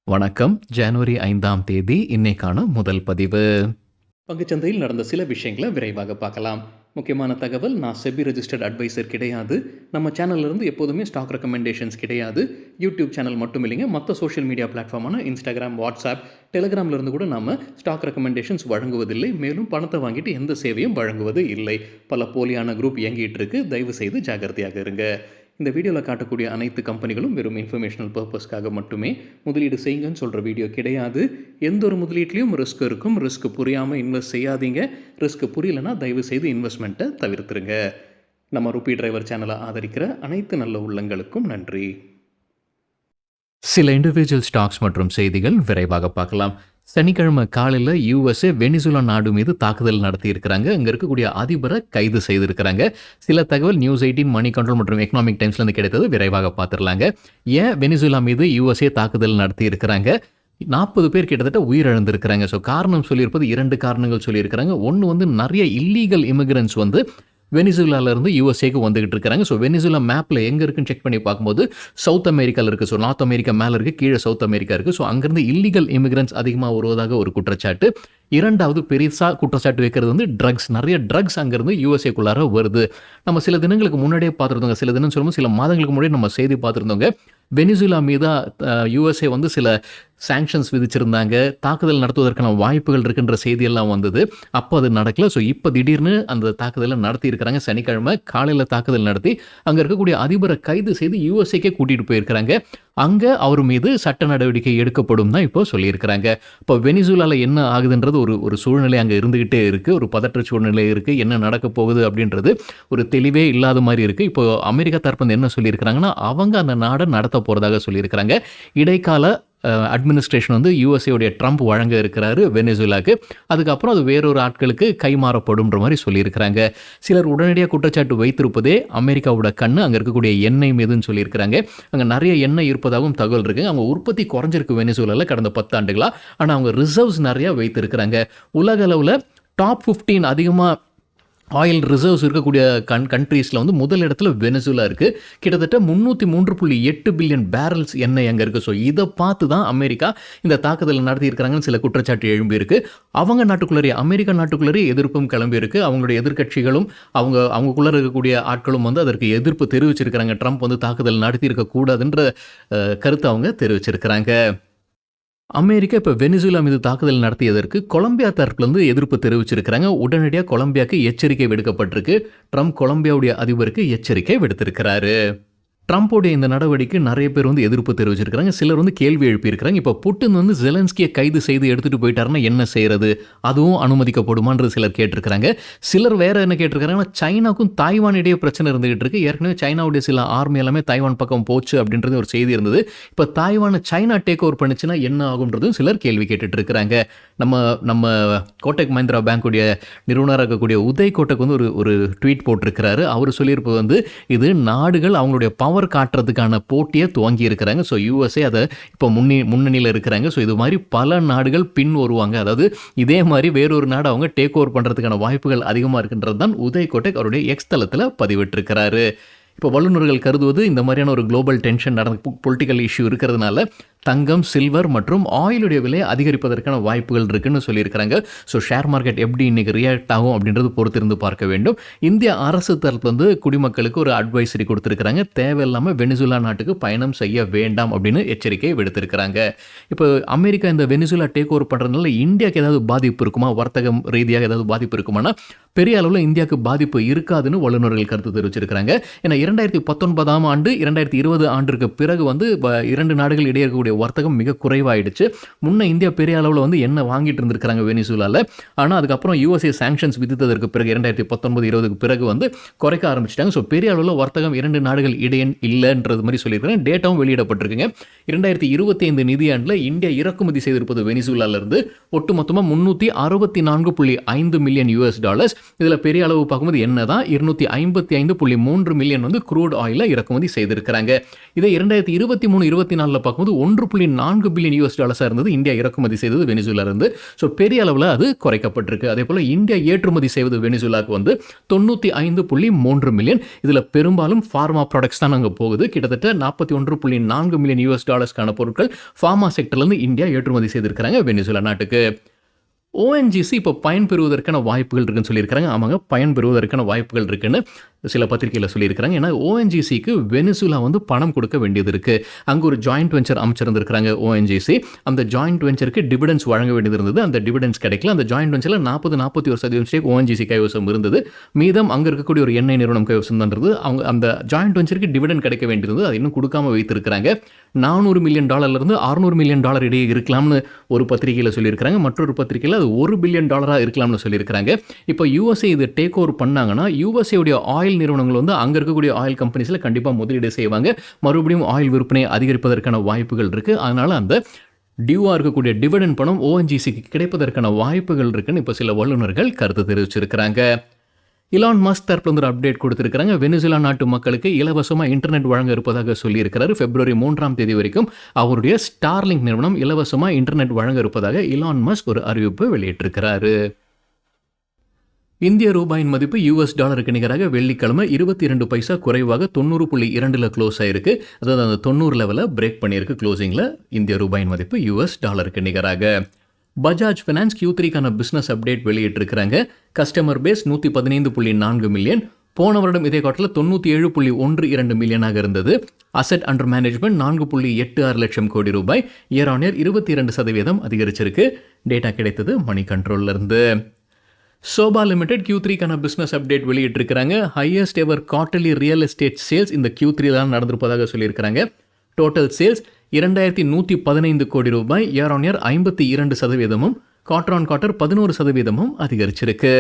வணக்கம். ஜனவரி 5ஆம் தேதி இன்னைக்கான முதல் பதிவு. பங்குச்சந்தையில் நடந்த சில விஷயங்களை விரைவாக பார்க்கலாம். முக்கியமான தகவல், நான் செபி ரெஜிஸ்டர்ட் அட்வைசர் கிடையாது. நம்ம சேனல்ல இருந்து எப்போதுமே ஸ்டாக் ரெக்கமெண்டேஷன்ஸ் கிடையாது. யூடியூப் சேனல் மட்டும் இல்லைங்க, மற்ற சோஷியல் மீடியா பிளாட்ஃபார்மான இன்ஸ்டாகிராம், வாட்ஸ்அப், டெலிகிராம்ல இருந்து கூட நம்ம ஸ்டாக் ரெக்கமெண்டேஷன்ஸ் வழங்குவதில்லை. மேலும் பணத்தை வாங்கிட்டு எந்த சேவையும் வழங்குவது இல்லை. பல போலியான குரூப் இயங்கிட்டு இருக்கு. தயவு செய்து ஜாகிரதையாக இருங்க. இந்த வீடியோவில் காட்டக்கூடிய அனைத்து கம்பெனிகளும் வெறும் இன்ஃபர்மேஷனல் பர்பஸ்க்காக மட்டுமே முதலீடு செய்யுங்கன்னு சொல்கிற வீடியோ கிடையாது. எந்த ஒரு முதலீட்லையும் ரிஸ்க் இருக்கும். ரிஸ்க் புரியாமல் இன்வெஸ்ட் செய்யாதீங்க. ரிஸ்க் புரியலன்னா தயவு செய்து இன்வெஸ்ட்மெண்ட்டை தவிர்த்துருங்க. நம்ம ருபி டிரைவர் சேனலை ஆதரிக்கிற அனைத்து நல்ல உள்ளங்களுக்கும் நன்றி. சில இண்டிவிஜுவல் ஸ்டாக்ஸ் மற்றும் செய்திகள் விரைவாக பார்க்கலாம். சனிக்கிழமை காலையில் யுஎஸ்ஏ வெனிசுலா நாடு மீது தாக்குதல் நடத்தி இருக்கிறாங்க. அங்கே இருக்கக்கூடிய அதிபரை கைது செய்திருக்கிறாங்க. சில தகவல் நியூஸ் 18, மணி கண்ட்ரோல் மற்றும் எக்கனாமிக் டைம்ஸ்லேருந்து கிடைத்தது. விரைவாக பார்த்துடலாங்க. ஏன் வெனிசுலா மீது யுஎஸ்ஏ தாக்குதல் நடத்தி இருக்கிறாங்க? 40 பேர் கிட்டத்தட்ட உயிரிழந்திருக்கிறாங்க. ஸோ காரணம் சொல்லியிருப்பது 2 காரணங்கள் சொல்லியிருக்கிறாங்க. ஒன்று வந்து நிறைய இல்லீகல் இமிகிரன்ஸ் வந்து வெனிசுலாவிலேருந்து யூஎஸ்ஏக்கு வந்துகிட்டு இருக்கிறாங்க. ஸோ வெனிசுலா மேப்பில் எங்கே இருக்குன்னு செக் பண்ணி பார்க்கும்போது சவுத் அமெரிக்காவில் இருக்குது. ஸோ நார்த் அமெரிக்கா மேலே இருக்குது, கீழே சவுத் அமெரிக்கா இருக்குது. ஸோ அங்கேருந்து இல்லீகல் இமிகிரன்ஸ் அதிகமாக வருவதாக ஒரு குற்றச்சாட்டு. இரண்டாவது பெருசாக குற்றச்சாட்டு வைக்கிறது வந்து ட்ரக்ஸ். நிறைய ட்ரக்ஸ் அங்கேருந்து யூஎஸ்ஏக்குள்ளார வருது. நம்ம சில தினங்களுக்கு முன்னாடியே பார்த்துருந்தோங்க. சில தினம் சொல்லும்போது சில மாதங்களுக்கு முன்னாடி நம்ம செய்தி பார்த்துருந்தோங்க. வெனிசுலா மீது யூஎஸ்ஏ வந்து சில சாங்ஷன்ஸ் விதிச்சிருந்தாங்க. தாக்குதல் நடத்துவதற்கான வாய்ப்புகள் இருக்குன்ற செய்தியெல்லாம் வந்தது. அப்போ அது நடக்கல. ஸோ இப்போ திடீர்னு அந்த தாக்குதலை நடத்தி இருக்கிறாங்க. சனிக்கிழமை காலையில் தாக்குதல் நடத்தி அங்கே இருக்கக்கூடிய அதிபரை கைது செய்து யூஎஸ்ஏக்கே கூட்டிகிட்டு போயிருக்கிறாங்க. அங்கே அவர் மீது சட்ட நடவடிக்கை எடுக்கப்படும் தான் இப்போ சொல்லியிருக்கிறாங்க. இப்போ வெனிசுலாவில் என்ன ஆகுதுன்றது ஒரு சூழ்நிலை அங்கே இருந்துகிட்டே இருக்குது. ஒரு பதற்ற சூழ்நிலை இருக்குது. என்ன நடக்க போகுது அப்படின்றது ஒரு தெளிவே இல்லாத மாதிரி இருக்குது. இப்போ அமெரிக்கா தரப்பு என்ன சொல்லியிருக்கிறாங்கன்னா, அவங்க அந்த நாடை நடத்த போகிறதாக சொல்லியிருக்கிறாங்க. இடைக்கால அட்மினிஸ்ட்ரேஷன் வந்து யூஎஸ்ஏடைய ட்ரம்ப் வழங்க இருக்கிறாரு வெனிசுலாவுக்கு. அதுக்கப்புறம் அது வேறொரு ஆட்களுக்கு கைமாறப்படும்ன்ற மாதிரி சொல்லியிருக்கிறாங்க. சிலர் உடனடியாக குற்றச்சாட்டு வைத்திருப்பதே அமெரிக்காவோட கண்ணு அங்கே இருக்கக்கூடிய எண்ணெய் மீதுன்னு சொல்லியிருக்கிறாங்க. அங்கே நிறைய எண்ணெய் இருப்பதாகவும் தகவல் இருக்குது. அவங்க உற்பத்தி குறைஞ்சிருக்கு வெனிசுலாவில் கடந்த 10 ஆண்டுகளாக. ஆனால் அவங்க ரிசர்வ்ஸ் நிறையா வைத்திருக்கிறாங்க. உலக அளவில் டாப் 15 அதிகமாக ஆயில் ரிசர்வ்ஸ் இருக்கக்கூடிய கண்ட்ரீஸில் வந்து முதல் இடத்துல வெனிசுலா இருக்குது. கிட்டத்தட்ட 303.8 பில்லியன் பேரல்ஸ் எண்ணெய் அங்கே இருக்குது. ஸோ இதை பார்த்து தான் அமெரிக்கா இந்த தாக்குதல் நடத்தியிருக்கிறாங்கன்னு சில குற்றச்சாட்டு எழும்பியிருக்கு. அவங்க நாட்டுக்குள்ளே அமெரிக்கா நாட்டுக்குள்ளே எதிர்ப்பும் கிளம்பியிருக்கு. அவங்களுடைய எதிர்க்கட்சிகளும் அவங்களுக்குள்ளே இருக்கக்கூடிய ஆட்களும் வந்து அதற்கு எதிர்ப்பு தெரிவிச்சிருக்கிறாங்க. ட்ரம்ப் வந்து தாக்குதல் நடத்தியிருக்கக்கூடாதுன்ற கருத்தை அவங்க தெரிவிச்சிருக்கிறாங்க. அமெரிக்கா இப்போ வெனிசுலா மீது தாக்குதல் நடத்தியதற்கு கொலம்பியா தரப்புலேருந்து எதிர்ப்பு தெரிவிச்சிருக்கிறாங்க. உடனடியாக கொலம்பியாவுக்கு எச்சரிக்கை விடுக்கப்பட்டிருக்கு. ட்ரம்ப் கொலம்பியாவுடைய அதிபருக்கு எச்சரிக்கை விடுத்திருக்கிறாரு. ட்ரம்ப்போடைய இந்த நடவடிக்கை நிறைய பேர் வந்து எதிர்ப்பு தெரிவிச்சிருக்கிறாங்க. சிலர் வந்து கேள்வி எழுப்பியிருக்கிறாங்க. இப்போ புட்டின் வந்து ஜெலன்ஸ்கியை கைது செய்து எடுத்துகிட்டு போயிட்டாருன்னா என்ன செய்கிறது? அதுவும் அனுமதிக்கப்படுமான்றது சிலர் கேட்டிருக்கிறாங்க. சிலர் வேறு என்ன கேட்டிருக்கிறாங்கன்னா, சைனாவுக்கும் தாய்வான் இடையே பிரச்சனை இருந்துகிட்டு இருக்கு. ஏற்கனவே சைனாவுடைய சில ஆர்மி எல்லாமே தாய்வான் பக்கம் போச்சு அப்படின்றது ஒரு செய்தி இருந்தது. இப்போ தாய்வானை சைனா டேக் ஓவர் பண்ணிச்சுன்னா என்ன ஆகுன்றதும் சிலர் கேள்வி கேட்டுட்டு இருக்கிறாங்க. நம்ம கோட்டக் மஹிந்திரா பேங்குடைய நிறுவனராக இருக்கக்கூடிய உதய் கோட்டக் வந்து ஒரு ட்வீட் போட்டிருக்கிறாரு. அவர் சொல்லியிருப்பது வந்து இது நாடுகள் அவங்களுடைய பவர் காட்டுறதுக்கான போட்டியை துவங்கி இருக்கிறாங்க. ஸோ யூஎஸ்ஏ அதை இப்போ முன்னணியில் இருக்கிறாங்க. ஸோ இது மாதிரி பல நாடுகள் பின் வருவாங்க. அதாவது இதே மாதிரி வேறொரு நாடு அவங்க டேக் ஓவர் பண்ணுறதுக்கான வாய்ப்புகள் அதிகமாக இருக்குன்றது தான் உதய் கோட்டக் அவருடைய எக்ஸ் தளத்தில் பதிவிட்டிருக்கிறாரு. இப்போ வல்லுநர்கள் கருதுவது இந்த மாதிரியான ஒரு குளோபல் டென்ஷன் நடந்த பொலிட்டிக்கல் இஷ்யூ இருக்கிறதுனால தங்கம், சில்வர் மற்றும் ஆயிலுடைய விலை அதிகரிப்பதற்கான வாய்ப்புகள் இருக்குன்னு சொல்லியிருக்கிறாங்க. ஸோ ஷேர் மார்க்கெட் எப்படி இன்றைக்கி ரியாக்ட் ஆகும் அப்படின்றது பொறுத்திருந்து பார்க்க வேண்டும். இந்திய அரசு தரப்பு வந்து குடிமக்களுக்கு ஒரு அட்வைசரி கொடுத்துருக்குறாங்க. தேவையில்லாமல் வெனிசுலா நாட்டுக்கு பயணம் செய்ய வேண்டாம் அப்படின்னு எச்சரிக்கை விடுத்திருக்கிறாங்க. இப்போ அமெரிக்கா இந்த வெனிசுலா டேக் ஓவர் பண்ணுறதுனால இந்தியாவுக்கு ஏதாவது பாதிப்பு இருக்குமா? வர்த்தகம் ரீதியாக ஏதாவது பாதிப்பு இருக்குமானா பெரிய அளவில் இந்தியாவுக்கு பாதிப்பு இருக்காதுன்னு வல்லுநர்கள் கருத்து தெரிவிச்சிருக்கிறாங்க. ஏன்னா 2019ஆம் ஆண்டு 2020 ஆண்டிற்கு பிறகு வந்து 2 நாடுகள் இடையே இருக்கக்கூடிய வர்த்தகம் மிக குறைவாயிடுச்சு. முன்ன இந்தியா பெரிய அளவில் வந்து என்ன வாங்கிட்டு இருந்திருக்கிறாங்க வெனிசுலாவில். ஆனால் அதுக்கப்புறம் யூஎஸ்ஏ சாங்ஷன்ஸ் விதித்ததற்கு பிறகு 2019-20க்கு பிறகு வந்து குறைக்க ஆரம்பிச்சிட்டாங்க. ஸோ பெரிய அளவில் வர்த்தகம் 2 நாடுகள் இடையே இல்லைன்றது மாதிரி சொல்லியிருக்கிறேன். டேட்டாவும் வெளியிடப்பட்டிருக்குங்க. 2025 நிதியாண்டில் இந்தியா இறக்குமதி செய்திருப்பது வெனிசுலாவிலிருந்து ஒட்டுமொத்தமாக $364.5 மில்லியன். இதில் பெரிய அளவு பார்க்கும்போது என்ன தான் 255.3 மில்லியன் வந்து க்ரூட் ஆயிலை இறக்குமதி செய்திருக்கிறாங்க. இதை 2023-24 பார்க்கும்போது $1.4 பில்லியன் இருந்தது இந்தியா இறக்குமதி செய்தது வெனிசுலா இருந்து. ஸோ பெரிய அளவில் அது குறைக்கப்பட்டிருக்கு. அதே போல் இந்தியா ஏற்றுமதி செய்வது வெனிசுலாவுக்கு வந்து 95.3 மில்லியன். இதில் பெரும்பாலும் ஃபார்மா ப்ராடக்ட்ஸ் தான் அங்கே போகுது. கிட்டத்தட்ட $41.4 மில்லியன் பொருட்கள் ஃபார்மா செக்டர்லேருந்து இந்தியா ஏற்றுமதி செய்திருக்கிறாங்க வெனிசுலா நாட்டுக்கு. ONGC இப்போ பயன்பெறுவதற்கான வாய்ப்புகள் இருக்குன்னு சொல்லியிருக்காங்க. ஆமாங்க, பயன்பெறுவதற்கான வாய்ப்புகள் இருக்குன்னு சில பத்திரிகையில் சொல்லியிருக்கிறாங்க. ஏன்னா ONGCக்கு வெனிசுலா வந்து பணம் கொடுக்க வேண்டியது இருக்குது. அங்கே ஒரு ஜாயிண்ட் வெஞ்சர் அமைச்சிருந்திருக்கிறாங்க ONGC. அந்த ஜாயிண்ட் வெஞ்சருக்கு டிவிடெண்ட்ஸ் வழங்க வேண்டியது இருந்தது. அந்த டிவிடெண்ட்ஸ் கிடைக்கல. அந்த ஜாயிண்ட் வெஞ்சரில் 41% ஸ்டேக் ONGC கைவசம் இருந்தது. மீதம் அங்கே இருக்கக்கூடிய ஒரு எண்ணெய் நிறுவனம் கைவசம் தான் இருந்தது. அவங்க அந்த ஜாயிண்ட் வெஞ்சருக்கு டிவிடெண்ட் கிடைக்க வேண்டியிருந்தது. அது இன்னும் கொடுக்காம வைத்திருக்கிறாங்க. $400 மில்லியன் இருந்து $600 மில்லியன் இடையே இருக்கலாம்னு ஒரு பத்திரிகையில் சொல்லியிருக்கிறாங்க. மற்றொரு பத்திரிகையில் அது $1 பில்லியன் இருக்கலாம்னு சொல்லியிருக்கிறாங்க. இப்போ USA இது டேக் ஓவர் பண்ணாங்கன்னா USA உடைய ஆயில் நிறுவனங்கள் வந்து அங்கே இருக்கக்கூடிய ஆயில் கம்பெனிஸில் கண்டிப்பாக முதலீடு செய்வாங்க. மறுபடியும் ஆயில் விற்பனையை அதிகரிப்பதற்கான வாய்ப்புகள் இருக்குது. அதனால் அந்த டியூவாக இருக்கக்கூடிய டிவிடெண்ட் பணம் ONGCக்கு கிடைப்பதற்கான வாய்ப்புகள் இருக்குன்னு இப்போ சில வல்லுநர்கள் கருத்து தெரிவிச்சிருக்கிறாங்க. இலான் மஸ்க் தரப்புல வந்து ஒரு அப்டேட் கொடுத்திருக்கிறாங்க. வெனிசுலா நாட்டு மக்களுக்கு இலவசமாக இன்டர்நெட் வழங்க இருப்பதாக சொல்லியிருக்கிறாரு. February 3 வரைக்கும் அவருடைய ஸ்டார்லிங்க் நிறுவனம் இலவசமாக இன்டர்நெட் வழங்க இருப்பதாக இலான் மஸ்க் ஒரு அறிவிப்பு வெளியிட்டிருக்கிறாரு. இந்திய ரூபாயின் மதிப்பு $க்கு நிகராக வெள்ளிக்கிழமை 22 பைசா குறைவாக 90.2 க்ளோஸ் ஆயிருக்கு. அதாவது அந்த 90 லெவலில் பிரேக் பண்ணியிருக்கு க்ளோசிங்கில். இந்திய ரூபாயின் மதிப்பு $க்கு நிகராக. பஜாஜ் ஃபினான்ஸ் Q3க்கான பிஸ்னஸ் அப்டேட் வெளியிட்டிருக்கிறாங்க. Customer base 115.4 million. போன வருடம் இதே காலத்தில் 97.12 மில்லியனாக இருந்தது. அசெட் அண்டர் மேனேஜ்மெண்ட் 4.86 லட்சம் கோடி ரூபாய். இயர் ஆன் இயர் 22% அதிகரிச்சிருக்கு. டேட்டா கிடைத்தது மணி கண்ட்ரோல்ல இருந்து. சோபா லிமிடெட் Q3க்கான பிஸ்னஸ் அப்டேட் வெளியிட்டிருக்கிறாங்க. Highest ever quarterly real estate sales இந்த Q3 தான் நடந்திருப்பதாக சொல்லியிருக்கிறாங்க. டோட்டல் சேல்ஸ் 2115 கோடி ரூபாய். Year on year 52%, quarter on quarter 11% அதிகரிச்சிருக்கு.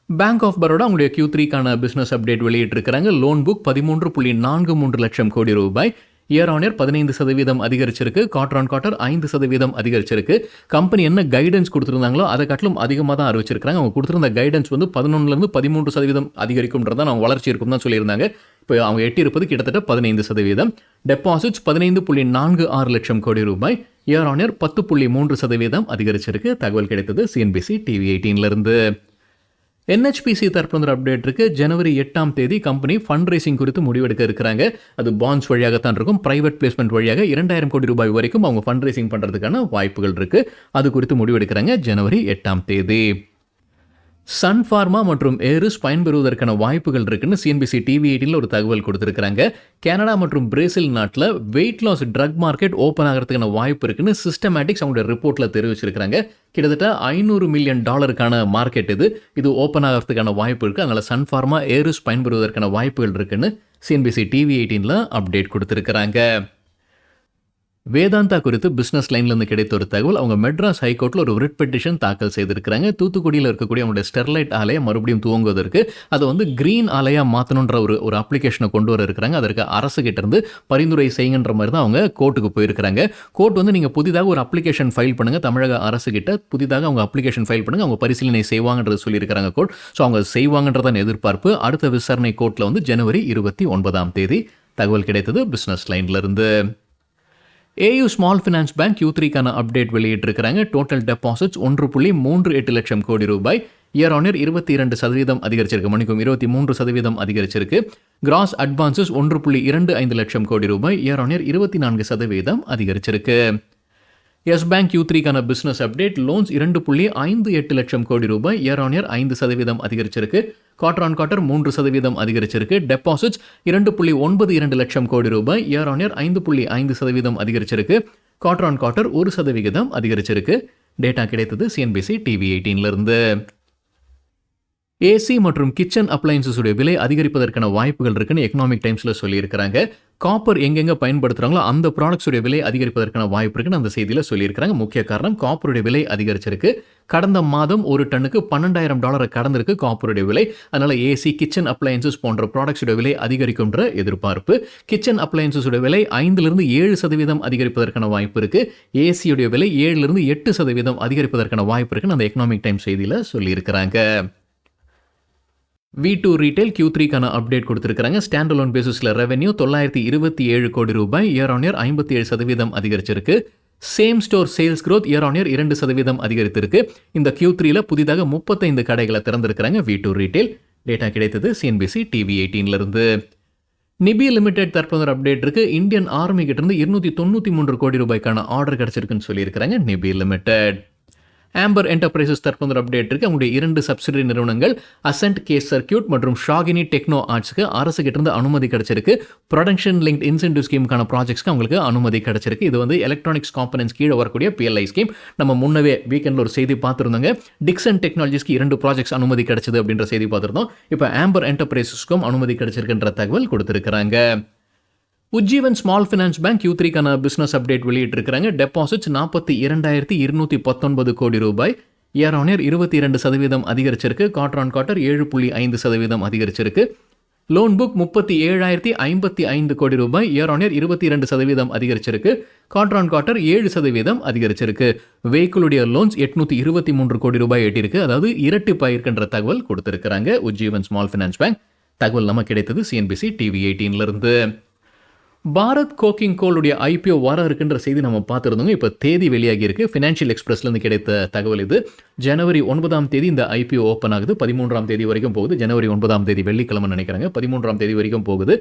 பேங்க் ஆஃப் பரோடா உங்களுடைய Q3க்கான பிஸ்னஸ் அப்டேட் வெளியிட்டிருக்கிறாங்க. லோன் புக் 13.43 லட்சம் கோடி ரூபாய். இயர் ஆன் இயர் 15% அதிகரிச்சிருக்கு. குவார்டர் ஆன் குவார்டர் 5% அதிகரிச்சிருக்கு. கம்பெனி என்ன கைடன்ஸ் கொடுத்துருந்தாங்களோ அதை காட்டிலும் அதிகமாக தான் அறிவிச்சிருக்காங்க. அவங்க கொடுத்துருந்த கைடன்ஸ் வந்து 11% 13% அதிகரிக்கும்ன்றதான் அவங்க வளர்ச்சி இருக்கும் தான் சொல்லியிருந்தாங்க. இப்போ அவங்க எட்டியிருப்பது கிட்டத்தட்ட 15%. டெபாசிட்ஸ் 15.46 லட்சம் கோடி ரூபாய். இயர் ஆன் இயர் 10.3% அதிகரிச்சிருக்கு. தகவல் கிடைத்தது CNBC TV18 இருந்து. NHPC தரப்புல அப்டேட் இருக்கு. ஜனவரி 8 கம்பெனி ஃபண்ட் ரைசிங் குறித்து முடிவெடுக்க இருக்கிறாங்க. அது பாண்ட்ஸ் வழியாகத்தான் இருக்கும். பிரைவேட் பிளேஸ்மெண்ட் வழியாக 2000 கோடி ரூபாய் வரைக்கும் அவங்க ஃபண்ட் ரைசிங் பண்றதுக்கான வாய்ப்புகள் இருக்கு. அது குறித்து முடிவெடுக்கிறாங்க ஜனவரி 8. சன் ஃபார்மா மற்றும் ஏரிஸ் பயன்பெறுவதற்கான வாய்ப்புகள் இருக்குன்னு CNBC TV18 ஒரு தகவல் கொடுத்திருக்கிறாங்க. கனடா மற்றும் பிரேசில் நாட்டில் weight loss drug market open ஆகிறதுக்கான வாய்ப்பு இருக்குன்னு சிஸ்டமேட்டிக்ஸ் அவங்களுடைய ரிப்போர்ட்டில் தெரிவிச்சிருக்கிறாங்க. கிட்டத்தட்ட $500 மில்லியன் மார்க்கெட் இது ஓப்பன் ஆகிறதுக்கான வாய்ப்பு இருக்குது. அதனால் சன் ஃபார்மா ஏரிஸ் பயன்பெறுவதற்கான வாய்ப்புகள் இருக்குன்னு CNBC TV18 அப்டேட் கொடுத்திருக்கிறாங்க. வேதாந்தா குறித்து பிஸ்னஸ் லைன்லேருந்து கிடைத்த ஒரு தகவல். அவங்க மெட்ராஸ் ஹைகோர்ட்டில் ஒரு ரிட் பெட்டிஷன் தாக்கல் செய்திருக்கிறாங்க. தூத்துக்குடியில் இருக்கக்கூடிய அவங்களுடைய ஸ்டெர்லைட் ஆலையை மறுபடியும் துவங்குவதற்கு அதை வந்து கிரீன் ஆலையாக மாற்றணுன்ற ஒரு அப்ளிகேஷனை கொண்டு வர இருக்கிறாங்க. அதற்கு அரசு கிட்ட இருந்து பரிந்துரை செய்யுன்ற மாதிரி தான் அவங்க கோர்ட்டுக்கு போயிருக்கிறாங்க. கோர்ட் வந்து நீங்கள் புதிதாக ஒரு அப்ளிகேஷன் ஃபைல் பண்ணுங்கள், தமிழக அரசு கிட்ட புதிதாக அவங்க அப்ளிகேஷன் ஃபைல் பண்ணுங்கள், அவங்க பரிசீலனை செய்வாங்கன்றது சொல்லியிருக்கிறாங்க கோர்ட். ஸோ அவங்க செய்வாங்கன்றதான் எதிர்பார்ப்பு. அடுத்த விசாரணை கோர்ட்டில் வந்து ஜனவரி 29 தகவல் கிடைத்தது பிஸ்னஸ் லைன்லேருந்து. AU ஸ்மால் ஃபினான்ஸ் பேங்க் Q3க்கான அப்டேட் வெளியிட்டிருக்கிறாங்க. டோட்டல் டெபாசிட்ஸ் 1.38 லட்சம் கோடி ரூபாய். இயர் ஆன் இயர் 22% அதிகரிச்சிருக்கு. மணிக்கும் 23% அதிகரிச்சிருக்கு. கிராஸ் அட்வான்சஸ் 1.25 லட்சம் கோடி ரூபாய். இயர் ஆன் இயர் 24% அதிகரிச்சிருக்கு. எஸ் பேங்க் Q3க்கான பிஸ்னஸ் அப்டேட். லோன்ஸ் 2.58 லட்சம் கோடி ரூபாய். இயர் ஆன் இயர் 5% அதிகரிச்சிருக்கு. குவார்டர் ஆன் குவார்டர் 3% அதிகரிச்சிருக்கு. டெபாசிட்ஸ் 2.92 லட்சம் கோடி ரூபாய். இயர் ஆன் இயர் 5.5% அதிகரிச்சிருக்கு. குவார்டர் ஆன் குவார்டர் 1% அதிகரிச்சிருக்கு. டேட்டா கிடைத்தது CNBC TV18 இருந்து. ஏசி மற்றும் கிச்சன் அப்ளையன்சஸ் உடைய விலை அதிகரிப்பதற்கான வாய்ப்புகள் இருக்குன்னு எக்கனாமிக் டைம்ஸில் சொல்லியிருக்கிறாங்க. காப்பர் எங்கெங்கே பயன்படுத்துகிறாங்களோ அந்த ப்ராடக்ட்ஸுடைய விலை அதிகரிப்பதற்கான வாய்ப்பு இருக்குன்னு அந்த செய்தியில் சொல்லியிருக்கிறாங்க. முக்கிய காரணம் காப்பருடைய விலை அதிகரிச்சிருக்கு. கடந்த மாதம் ஒரு டன்னுக்கு $12,000 கடந்திருக்கு காப்பருடைய விலை. அதனால் ஏசி, கிச்சன் அப்ளையன்சஸ் போன்ற ப்ராடக்ட்ஸுடைய விலை அதிகரிக்கும்ன்ற எதிர்பார்ப்பு. கிச்சன் அப்ளையன்சஸுடைய விலை 5-7% அதிகரிப்பதற்கான வாய்ப்பு இருக்குது. ஏசியுடைய விலை 7-8% அதிகரிப்பதற்கான வாய்ப்பு இருக்குன்னு அந்த எக்கனாமிக் டைம்ஸ் செய்தியில் சொல்லியிருக்கிறாங்க. V2 ரீட்டைல் Q3க்கான அப்டேட் கொடுத்திருக்காங்க. ஸ்டாண்ட் அலோன் பேசிஸ்ல ரெவென்யூ 927 கோடி ரூபாய் இயர் ஆன் இயர் 57% அதிகரிச்சிருக்கு. Same store sales growth year on year 2% அதிகரித்திருக்கு. இந்த Q3ல புதிதாக 35 கடைகளை திறந்திருக்கிறாங்க V2 ரீட்டைல். டேட்டா கிடைத்தது CNBC TV18 இருந்து. நிபி லிமிடெட் தற்போது அப்டேட் இருக்கு. இந்தியன் ஆர்மி கிட்ட இருந்து 293 கோடி ரூபாய்க்கான ஆர்டர் கிடைச்சிருக்குன்னு சொல்லியிருக்கிறாங்க நிபி லிமிடெட். ஆம்பர் என்டர்பிரைசஸ் தற்போது அப்டேட் இருக்கு. அவங்களுடைய 2 சப்சிடரி நிறுவனங்கள் அசென்ட் கேஸ் சர்க்கியூட் மற்றும் ஷாகினி டெக்னோ ஆர்ட்ஸ்க்கு அரசு கிட்ட இருந்து அனுமதி கிடைச்சிருக்கு. ப்ரொடக்ஷன் லிங்க்ட் இன்சென்டிவ் ஸ்கீமுக்கான ப்ராஜெக்ட்ஸ்க்கு அவங்களுக்கு அனுமதி கிடைச்சிருக்கு. இது வந்து எலக்ட்ரானிக்ஸ் காம்பனன்ஸ் கீழே வரக்கூடிய PLI ஸ்கீம். நம்ம முன்னவே வீக்கெண்டில் ஒரு செய்தி பார்த்துருந்தோங்க. டிக்சன் டெக்னாலஜிஸ்க்கு 2 ப்ராஜெக்ட்ஸ் அனுமதி கிடைச்சது அப்படின்ற செய்தி பார்த்துருந்தோம். இப்போ ஆம்பர் என்டர்பிரைசஸ்க்கும் அனுமதி கிடைச்சிருக்குன்ற தகவல் கொடுத்திருக்கிறாங்க. உஜ்ஜீவன் ஸ்மால் ஃபினான்ஸ் பேங்க் Q3க்கான பிசினஸ் அப்டேட் வெளியிட்டிருக்கிறாங்க. டெபாசிட்ஸ் 42,219 கோடி ரூபாய் இயர் ஆன் இயர் 22% அதிகரிச்சிருக்கு. குவார்டர் ஆன் குவார்டர் 7.5% அதிகரிச்சிருக்கு. லோன் புக் 37,055 கோடி ரூபாய் இயர் ஆன் இயர் 22% அதிகரிச்சிருக்கு. குவார்டர் ஆன் குவார்டர் 7% அதிகரிச்சிருக்கு. வெஹிக்கிளுடைய லோன்ஸ் 823 கோடி ரூபாய் எட்டிருக்கு. அதாவது இரட்டிப்பாயிருக்கின்ற தகவல் கொடுத்திருக்கிறாங்க உஜ்ஜீவன் ஸ்மால் ஃபினான்ஸ் பேங்க். தகவல் நமக்கு கிடைத்தது CNBC TV18 இருந்து. பாரத் கோக்கிங் கோலுடைய IPO வர இருக்குன்ற செய்தி நம்ம பார்த்துருந்தோங்க. இப்போ தேதி வெளியாகி இருக்கு. ஃபினான்ஷியல் எக்ஸ்பிரஸ்லேருந்து கிடைத்த தகவல் இது. ஜனவரி 9ஆம் தேதி இந்த IPO ஓப்பன் ஆகுது. 13ஆம் தேதி வரைக்கும் போகுது. ஜனவரி 9ஆம் தேதி வெள்ளிக்கிழமை நினைக்கிறாங்க. 13ஆம் தேதி வரைக்கும் போகுது.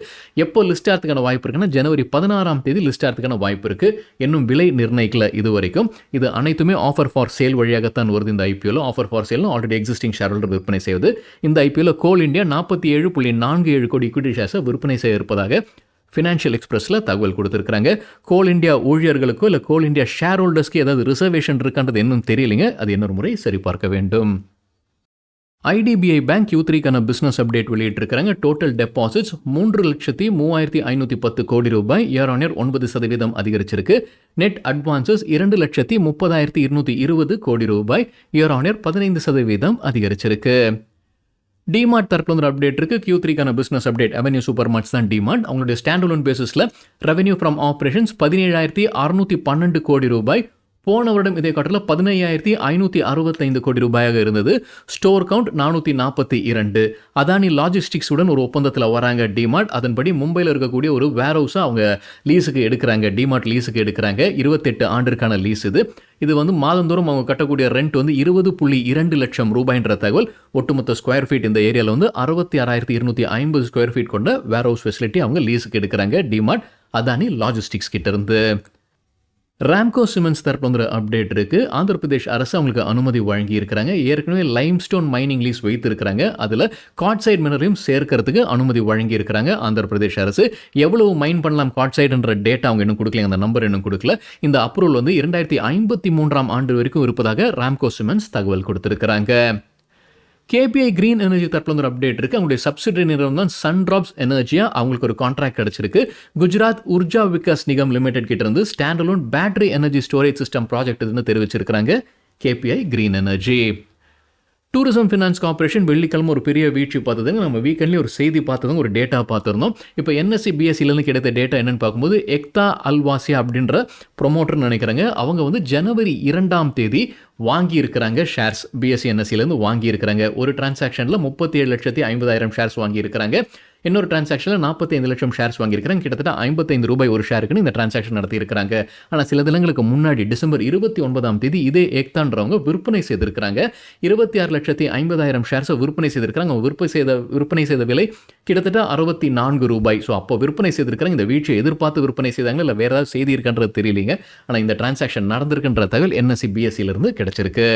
எப்போ லிஸ்ட் ஆகிறதுக்கான வாய்ப்பு இருக்குன்னா ஜனவரி 16ஆம் தேதி லிஸ்ட் ஆகிறதுக்கான வாய்ப்பு இருக்கு. இன்னும் விலை நிர்ணயிக்கல இது வரைக்கும். இது அனைத்துமே ஆஃபர் ஃபார் சேல் வழியாகத்தான் வருது. இந்த IPOல offer for sale already existing shareholder விற்பனை செய்வது. இந்த IPOல கோல் இந்தியா 47.47 கோடி ஈக்விட்டி ஷேர்ஸை விற்பனை செய்ய இருப்பதாக ஃபினான்ஷியல் எக்ஸ்பிரஸில் தகவல் கொடுத்துருக்காங்க. கோல் இந்தியா ஊழியர்களுக்கோ இல்லை கோல் இந்தியா ஷேர் ஹோல்டர்ஸ்க்கு ஏதாவது ரிசர்வேஷன் இருக்கான்றது இன்னும் தெரியலைங்க. அது இன்னொரு முறை சரிபார்க்க வேண்டும். IDBI பேங்க் Q3க்கான பிசினஸ் அப்டேட் வெளியிட்டிருக்கிறாங்க. டோட்டல் டெபாசிட்ஸ் 3,35,110 கோடி ரூபாய் இயர் ஆன் இயர் 9% அதிகரிச்சிருக்கு. நெட் அட்வான்சஸ் 2,30,220 கோடி ரூபாய் இயர் ஆன் இயர் 15% அதிகரிச்சிருக்கு. டிமார்ட் தரப்புல அப்டேட் இருக்கு. Q3க்கான business update avenue super marts தான் டிமார்ட். அவங்களுடைய ஸ்டாண்ட் அலோன் பேசிஸ்ல ரெவென்யூ ஃப்ரம் ஆபரேஷன்ஸ் 17,612 கோடி ரூபாய். போன வருடம் இதே காட்டில் 15,565 கோடி ரூபாயாக இருந்தது. Store count 442. அதானி லாஜிஸ்டிக்ஸ் உடன் ஒரு ஒப்பந்தத்தில் வராங்க டிமார்ட். அதன்படி மும்பையில் இருக்கக்கூடிய ஒரு வேர் ஹவுஸை அவங்க லீஸுக்கு எடுக்கிறாங்க. டிமார்ட் லீஸுக்கு எடுக்கிறாங்க. 28 ஆண்டிற்கான லீஸ் இது. இது வந்து மாதந்தோறும் அவங்க கட்டக்கூடிய ரெண்ட் வந்து 20.2 லட்சம் ரூபாய்ன்ற தகவல். ஒட்டுமொத்த ஸ்கொயர் ஃபீட் இந்த ஏரியாவில் வந்து 66,250 ஸ்கொயர் ஃபீட் கொண்ட வேர் ஹவுஸ் ஃபெசிலிட்டி அவங்க லீஸுக்கு எடுக்கிறாங்க டிமார்ட் அதானி லாஜிஸ்டிக்ஸ் கிட்ட இருந்து. ராம்கோ சிமெண்ட்ஸ் தரப்புல அப்டேட் இருக்கு. ஆந்திர பிரதேஷ் அரசு அவங்களுக்கு அனுமதி வழங்கி இருக்கிறாங்க. ஏற்கனவே லைம்ஸ்டோன் மைனிங் லீஸ் வைத்திருக்கிறாங்க. அதில் காட்சைட் மினரையும் சேர்க்கறதுக்கு அனுமதி வழங்கி இருக்கிறாங்க ஆந்திர பிரதேஷ் அரசு. எவ்வளவு மைன் பண்ணலாம் காட்சைட்ன்ற டேட்டா அவங்க இன்னும் கொடுக்கல, அந்த நம்பர் இன்னும் கொடுக்கல. இந்த அப்ரூவல் வந்து 2053ஆம் ஆண்டு வரைக்கும் இருப்பதாக ராம்கோ சிமெண்ட்ஸ் தகவல் கொடுத்திருக்கிறாங்க. KPI கிரீன் எனர்ஜி தரப்புல ஒரு அப்டேட் இருக்கு. அவங்களுடைய சப்சிடரி நிறுவனம் தான் சன்ட்ராப்ஸ் எனர்ஜியா. அவங்களுக்கு ஒரு கான்ட்ராக்ட் கிடைச்சிருக்கு. குஜராத் உர்ஜா விகாஸ் நிகம் லிமிடெட் கிட்ட இருந்து stand alone battery energy storage system project இதுன்னு தெரிவிச்சிருக்காங்க KPI green energy. Tourism finance corporation வெள்ளிக்கிழமை ஒரு பெரிய வீழ்ச்சி பார்த்ததுங்க. நம்ம வீக்கெண்ட்லேயே ஒரு செய்தி பார்த்ததுங்க, ஒரு டேட்டா பார்த்துருந்தோம். இப்போ NSE BSEலேருந்து கிடைத்த டேட்டா என்னன்னு பார்க்கும்போது எக்தா அல்வாசியா அப்படின்ற ப்ரொமோட்டர்னு நினைக்கிறாங்க. அவங்க வந்து ஜனவரி 2ஆம் தேதி வாங்கி இருக்கிறாங்க ஷேர்ஸ். BSE NSEலேருந்து வாங்கி இருக்கிறாங்க. ஒரு டிரான்சாக்ஷனில் 37,50,000 ஷேர்ஸ் வாங்கி இருக்கிறாங்க. இன்னொரு டிரான்சாக்ஷனில் 45 லட்சம் ஷேர்ஸ் வாங்கியிருக்கிறாங்க. கிட்டத்தட்ட 55 ரூபாய் ஒரு ஷேருக்குன்னு இந்த டிரான்சாக்ஷன் நடத்தியிருக்கிறாங்க. ஆனால் சில தினங்களுக்கு முன்னாடி டிசம்பர் 29ஆம் தேதி இதே ஏக்தான்றவங்க விற்பனை செய்திருக்கிறாங்க. 26,50,000 ஷேர்ஸை விற்பனை செய்திருக்கிறாங்க. விற்பனை செய்த விலை கிட்டத்தட்ட 64 ரூபாய். ஸோ அப்போ விற்பனை செய்திருக்கிறாங்க. இந்த வீழ்ச்சியை எதிர்பார்த்து விற்பனை செய்தாங்க, இல்லை வேற ஏதாவது செய்தி இருக்கின்றது தெரியலீங்க. ஆனால் இந்த டிரான்சாக்ஷன் நடந்திருக்கின்ற தகவல் NSE BSEலேருந்து கிடைச்சிருக்கு.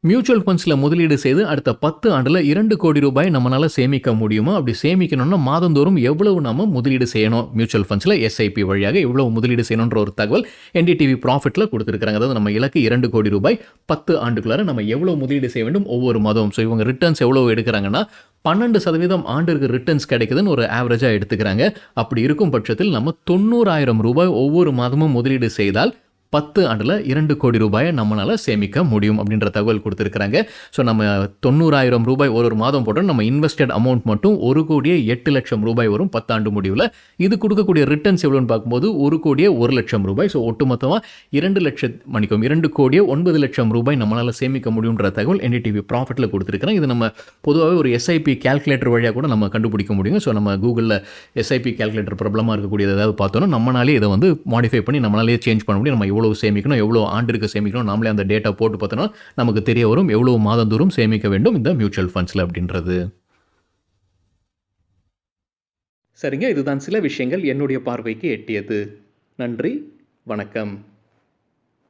மியூச்சுவல் ஃபண்ட்ஸில் முதலீடு செய்து அடுத்த 10 ஆண்டில் 2 கோடி ரூபாய் நம்மளால் சேமிக்க முடியுமா? அப்படி சேமிக்கணும்னா மாதந்தோறும் எவ்வளவு நம்ம முதலீடு செய்யணும்? மியூச்சுவல் ஃபண்ட்ஸில் SIP வழியாக எவ்வளவு முதலீடு செய்யணுன்ற ஒரு தகவல் NDTV ப்ராஃபிட்டில் கொடுத்துருக்காங்க. அதாவது நம்ம இலக்கு 2 கோடி ரூபாய் 10 ஆண்டுக்குள்ளார நம்ம எவ்வளவு முதலீடு செய்ய வேண்டும் ஒவ்வொரு மாதம். ஸோ இவங்க ரிட்டர்ன்ஸ் எவ்வளவு எடுக்கிறாங்கன்னா 12% ஆண்டிற்கு ரிட்டர்ன்ஸ் கிடைக்குதுன்னு ஒரு ஆவரேஜாக எடுத்துக்கிறாங்க. அப்படி இருக்கும் பட்சத்தில் நம்ம 90,000 ரூபாய் ஒவ்வொரு மாதமும் முதலீடு செய்தால் 10 ஆண்டுல 2 கோடி ரூபாய நம்மளால சேமிக்க முடியும் அப்படின்ற தகவல் குடுத்திருக்கிறாங்க. ஸோ நம்ம ரூ. 90,000 ஒரு மாதம் போட்டா நம்ம இன்வெஸ்டட் அமௌண்ட் மட்டும் ரூ. 1,08,00,000 வரும் 10 ஆண்டு முடிவுல. இது குடுக்கக்கூடிய ரிட்டர்ன்ஸ் எவ்வளோன்னு பார்க்கும்போது ரூ. 1,01,00,000. ஸோ ஒட்டுமொத்தமா 2,09,00,000 ரூபாய் நம்மளால சேமிக்க முடியுன்ற தகவல் என்டிடிவி ப்ராஃபிட்ல குடுத்திருக்கிறேன். இது நம்ம பொதுவாவே ஒரு எஸ்ஐபி கால்குலேட்டர் வழியா கூட நம்ம கண்டுபிடிக்க முடியும். ஸோ நம்ம கூகுள்ல எஸ்ஐபி கால்குலேட்டர் பிரபலமா இருக்கக்கூடியது ஏதாவது பார்த்தோம்னா, நம்மனாலே இத வந்து மாடிஃபை பண்ணி நம்மளாலேயே சேஞ்ச் பண்ண முடியும். நம்ம எவ்வளவு சேமிக்கணும், எவ்வளவு ஆண்டிற்கு சேமிக்கணும், நாமளே அந்த டேட்டா போட்டு பார்த்தோம்னா, நமக்கு தெரிய வரும் எவ்வளவு மாதந்தோறும் சேமிக்க வேண்டும் இந்த மியூச்சுவல் ஃபண்ட்ஸ்ல அப்படின்றது. சரிங்க. இதுதான் சில விஷயங்கள் என்னுடைய பார்வைக்கு எட்டியது. நன்றி. வணக்கம்.